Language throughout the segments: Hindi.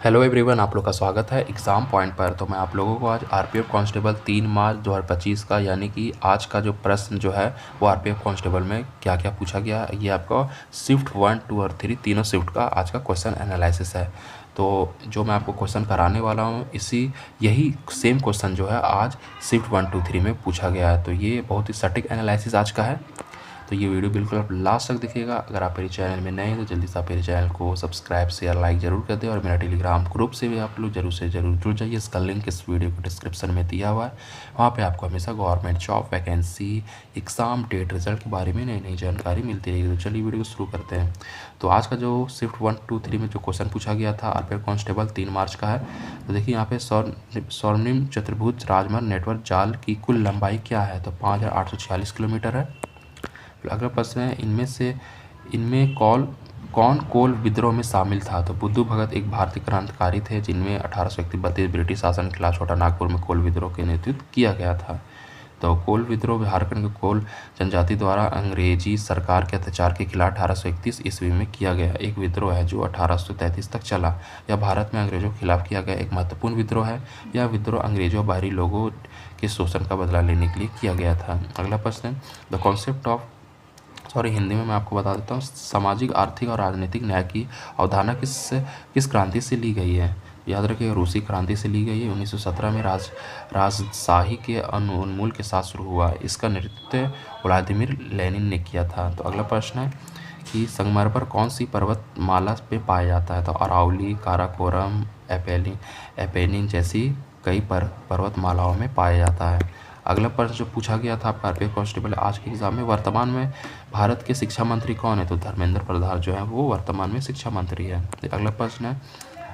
हेलो एवरीवन, आप लोग का स्वागत है एग्ज़ाम पॉइंट पर। तो मैं आप लोगों को आज आरपीएफ कांस्टेबल 3 मार्च 2025 का यानी कि आज का जो प्रश्न जो है वो आरपीएफ कांस्टेबल में क्या क्या पूछा गया है, ये आपका शिफ्ट 1, 2 और 3 तीनों शिफ्ट का आज का क्वेश्चन एनालिसिस है। तो जो मैं आपको क्वेश्चन कराने वाला हूँ यही सेम क्वेश्चन जो है आज शिफ्ट 1, 2, 3 में पूछा गया है। तो ये बहुत ही सटीक एनालिसिस आज का है। तो ये वीडियो बिल्कुल आप लास्ट तक देखिएगा। अगर आप मेरे चैनल में नए हैं तो जल्दी से आप मेरे चैनल को सब्सक्राइब शेयर लाइक ज़रूर कर दें और मेरा टेलीग्राम ग्रुप से भी आप लोग जरूर से ज़रूर जुड़ जाइए। इसका लिंक इस वीडियो को डिस्क्रिप्शन में दिया हुआ है। वहाँ पे आपको हमेशा government job vacancy exam date result के बारे में नई नई जानकारी मिलती रहेगी। तो चलिए वीडियो को शुरू करते हैं। तो आज का जो शिफ्ट 1, 2, 3 में जो क्वेश्चन पूछा गया था आरपीएफ कांस्टेबल 3 मार्च का है। तो देखिए यहाँ पे स्वर्णिम चतुर्भुज राजमार्ग नेटवर्क जाल की कुल लंबाई क्या है, तो 5846 किलोमीटर है। अगला प्रश्न है इनमें कौन कोल विद्रोह में शामिल था, तो बुद्धू भगत एक भारतीय क्रांतिकारी थे जिनमें 1831 ब्रिटिश शासन के खिलाफ छोटा नागपुर में कोल विद्रोह के नेतृत्व किया गया था। तो कोल विद्रोह झारखंड के कोल जनजाति द्वारा अंग्रेजी सरकार के अत्याचार के खिलाफ 1831 ईस्वी में किया गया एक विद्रोह है जो 1833 तक चला। यह भारत में अंग्रेजों के खिलाफ किया गया एक महत्वपूर्ण विद्रोह है। यह विद्रोह अंग्रेजों बाहरी लोगों के शोषण का बदला लेने के लिए किया गया था। अगला प्रश्न है द कॉन्सेप्ट ऑफ हिंदी में मैं आपको बता देता हूँ। सामाजिक आर्थिक और राजनीतिक न्याय की अवधारणा किस क्रांति से ली गई है। याद रखिए रूसी क्रांति से ली गई है। 1917 में राजशाही के उन्मूलन के साथ शुरू हुआ। इसका नेतृत्व व्लादिमीर लेनिन ने किया था। तो अगला प्रश्न है कि संगमरमर कौन सी पर्वतमाला पे पाया जाता है, तो अरावली काराकोरम एपेनिन जैसी कई पर्वतमालाओं में पाया जाता है। अगला प्रश्न जो पूछा गया था आपका आरपीएफ कांस्टेबल आज के एग्जाम में, वर्तमान में भारत के शिक्षा मंत्री कौन है, तो धर्मेंद्र प्रधान जो है वो वर्तमान में शिक्षा मंत्री है। अगला प्रश्न है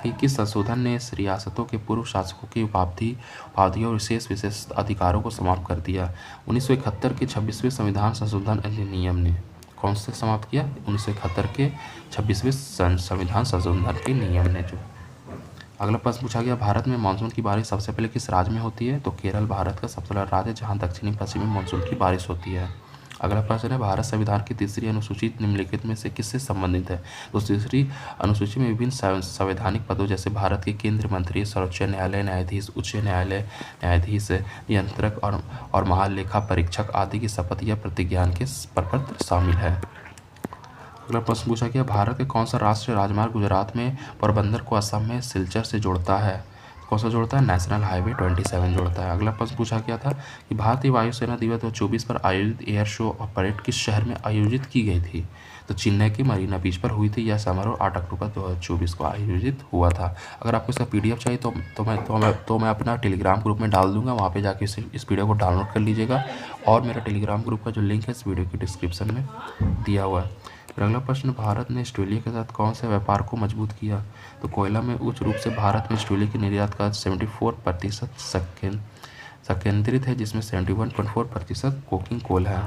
कि किस संशोधन ने रियासतों के पूर्व शासकों की उपाधियों और विशेष अधिकारों को समाप्त कर दिया। 1971 के 26वें संविधान संशोधन अधिनियम ने कौन से समाप्त किया, 1971 के 26वें संविधान संशोधन के नियम ने। जो अगला प्रश्न पूछा गया भारत में मानसून की बारिश सबसे पहले किस राज्य में होती है, तो केरल भारत का सबसे बड़ा राज्य है जहां दक्षिणी पश्चिमी मानसून की बारिश होती है। अगला प्रश्न है भारत संविधान की तीसरी अनुसूची निम्नलिखित में से किससे संबंधित है, तो तीसरी अनुसूची में विभिन्न संवैधानिक पदों जैसे भारत के केंद्रीय मंत्री, सर्वोच्च न्यायालय न्यायाधीश, उच्च न्यायालय न्यायाधीश, नियंत्रक और महालेखा परीक्षक आदि की शपथ या प्रतिज्ञान के प्रपत्र शामिल है। अगला प्रश्न पूछा गया भारत के कौन सा राष्ट्रीय राजमार्ग गुजरात में पोरबंदर को असम में सिलचर से जोड़ता है, कौन सा जोड़ता है, नेशनल हाईवे 27 जोड़ता है। अगला प्रश्न पूछा गया था कि भारतीय वायुसेना दिवस 2024 पर आयोजित एयर शो और परेड किस शहर में आयोजित की गई थी, तो चेन्नई की मरीना बीच पर हुई थी। यह समारोह 8 अक्टूबर 2024 को आयोजित हुआ था। अगर आपको इसका पीडीएफ चाहिए तो मैं अपना टेलीग्राम ग्रुप में डाल दूंगा, वहाँ पे जाके इस पीडीएफ को डाउनलोड कर लीजिएगा और मेरा टेलीग्राम ग्रुप का जो लिंक है इस वीडियो की डिस्क्रिप्शन में दिया हुआ है। फिर अगला प्रश्न भारत ने ऑस्ट्रेलिया के साथ कौन से व्यापार को मजबूत किया, तो कोयला में उच्च रूप से भारत में ऑस्ट्रेलिया के निर्यात का 74% संकेंद्रित है जिसमें 71.4% कोकिंग कोल है।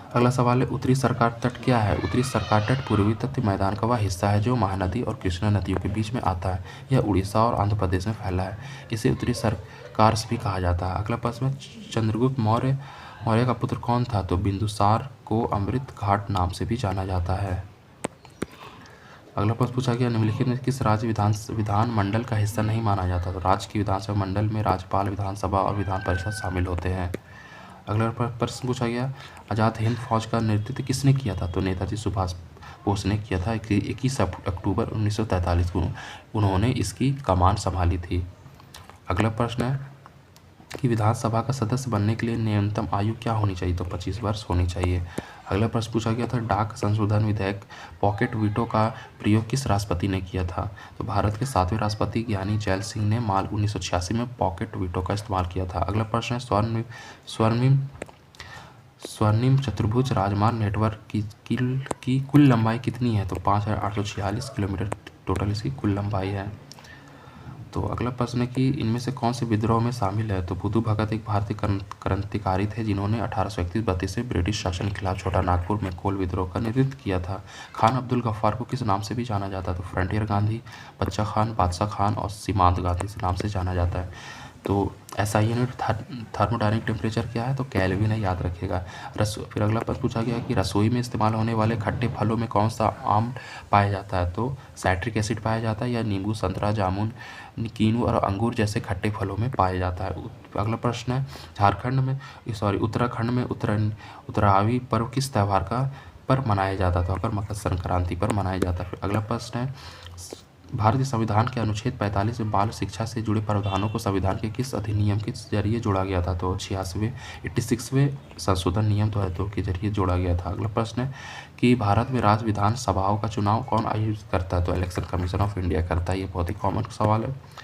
अगला सवाल है उत्तरी सरकार तट क्या है। उत्तरी सरकार तट पूर्वी तट मैदान का वह हिस्सा है जो महानदी और कृष्णा नदियों के बीच में आता है। यह उड़ीसा और आंध्र प्रदेश में फैला है। इसे उत्तरी सरकार भी कहा जाता है। अगला प्रश्न चंद्रगुप्त मौर्य का पुत्र कौन था, तो बिंदुसार को अमृत घाट नाम से भी जाना जाता है। अगला प्रश्न पूछा गया निम्नलिखित में किस राज्य विधान मंडल का हिस्सा नहीं माना जाता, तो राज्य की विधानसभा मंडल में राज्यपाल, विधानसभा और विधान परिषद शामिल होते हैं। अगला प्रश्न पूछा गया आज़ाद हिंद फौज का नेतृत्व किसने किया था, तो नेताजी सुभाष बोस ने किया था। 21 अक्टूबर 1943 को उन्होंने इसकी कमान संभाली थी। अगला प्रश्न है कि विधानसभा का सदस्य बनने के लिए न्यूनतम आयु क्या होनी चाहिए, तो 25 वर्ष होनी चाहिए। अगला प्रश्न पूछा गया था डाक संशोधन विधेयक पॉकेट वीटो का प्रयोग किस राष्ट्रपति ने किया था, तो भारत के 7वें राष्ट्रपति ज्ञानी जैल सिंह ने माल 1986 में पॉकेट वीटो का इस्तेमाल किया था। अगला प्रश्न है स्वर्णिम चतुर्भुज राजमार्ग नेटवर्क की कुल लंबाई कितनी है, तो 5846 किलोमीटर टोटल इसकी कुल लंबाई है। तो अगला प्रश्न है कि इनमें से कौन से विद्रोह में शामिल है, तो बुद्धू भगत एक भारतीय क्रांतिकारी थे जिन्होंने 1831-32 में ब्रिटिश शासन के खिलाफ छोटा नागपुर में कोल विद्रोह का नेतृत्व किया था। खान अब्दुल गफ्फार को किस नाम से भी जाना जाता है, तो फ्रंटियर गांधी, बच्चा खान, बादशाह खान और सीमांत गांधी से नाम से जाना जाता है। तो SI यूनिट थर्मोडायनेमिक टेम्परेचर क्या है, तो केल्विन है, याद रखिएगा। फिर अगला प्रश्न पूछा गया कि रसोई में इस्तेमाल होने वाले खट्टे फलों में कौन सा आम पाया जाता है, तो साइट्रिक एसिड पाया जाता है या नींबू, संतरा, जामुन, कीनू और अंगूर जैसे खट्टे फलों में पाया जाता है। अगला प्रश्न है उत्तराखंड में उत्तरावी पर्व किस त्यौहार पर मनाया जाता था, अगर मकर संक्रांति पर मनाया जाता है। फिर अगला प्रश्न है भारतीय संविधान के अनुच्छेद 45 में बाल शिक्षा से जुड़े प्रावधानों को संविधान के किस अधिनियम के जरिए जोड़ा गया था, तो 86वें संशोधन नियम 2002 के जरिए जोड़ा गया था। अगला प्रश्न है कि भारत में राज्य विधानसभाओं का चुनाव कौन आयोजित करता है, तो इलेक्शन कमीशन ऑफ इंडिया करता है। ये बहुत ही कॉमन सवाल है।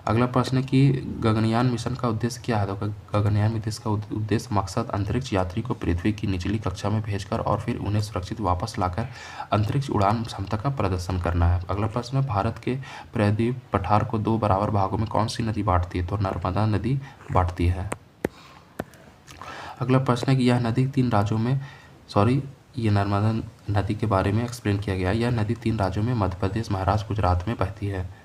अगला प्रश्न है कि गगनयान मिशन का उद्देश्य क्या है, तो गगनयान मिशन का उद्देश्य मकसद अंतरिक्ष यात्री को पृथ्वी की निचली कक्षा में भेजकर और फिर उन्हें सुरक्षित वापस लाकर अंतरिक्ष उड़ान क्षमता का प्रदर्शन करना है। अगला प्रश्न है भारत के प्रायद्वीप पठार को 2 बराबर भागों में कौन सी नदी बांटती है, तो नर्मदा नदी बांटती है। अगला प्रश्न है कि यह नदी ये नर्मदा नदी के बारे में एक्सप्लेन किया गया है। यह नदी 3 राज्यों में मध्य प्रदेश, महाराष्ट्र, गुजरात में बहती है।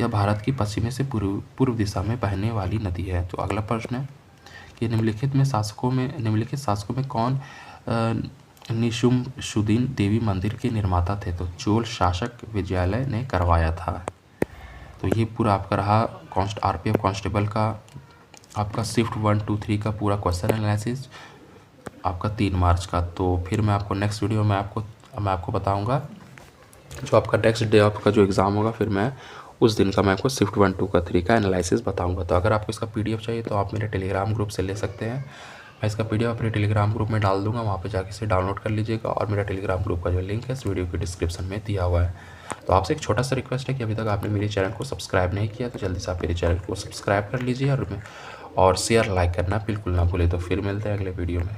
यह भारत की पश्चिम से पूर्व दिशा में बहने वाली नदी है। तो अगला प्रश्न है कि निम्नलिखित शासकों में कौन निशुम्भशुदीन देवी मंदिर के निर्माता थे, तो चोल शासक विजयालय ने करवाया था। तो ये पूरा आपका रहा RPF कांस्टेबल का आपका शिफ्ट 1, 2, 3 का पूरा क्वेश्चन एनालिसिस आपका 3 मार्च का। तो फिर मैं आपको नेक्स्ट वीडियो में मैं आपको बताऊंगा जो आपका नेक्स्ट डे आपका जो एग्ज़ाम होगा, फिर मैं उस दिन का मैं आपको शिफ्ट 1, 2 का 3 का एनालिसिस बताऊंगा। तो अगर आपको इसका PDF चाहिए तो आप मेरे टेलीग्राम ग्रुप से ले सकते हैं। मैं इसका PDF अपने टेलीग्राम ग्रुप में डाल दूंगा, वहाँ पे जाके इसे डाउनलोड कर लीजिएगा। और मेरा टेलीग्राम ग्रुप का जो लिंक है इस वीडियो के डिस्क्रिप्शन में दिया हुआ है। तो आपसे एक छोटा सा रिक्वेस्ट है कि अभी तक आपने मेरे चैनल को सब्सक्राइब नहीं किया तो जल्दी से आप मेरे चैनल को सब्सक्राइब कर लीजिए और शेयर लाइक करना बिल्कुल ना भूलें। तो फिर मिलते हैं अगले वीडियो में।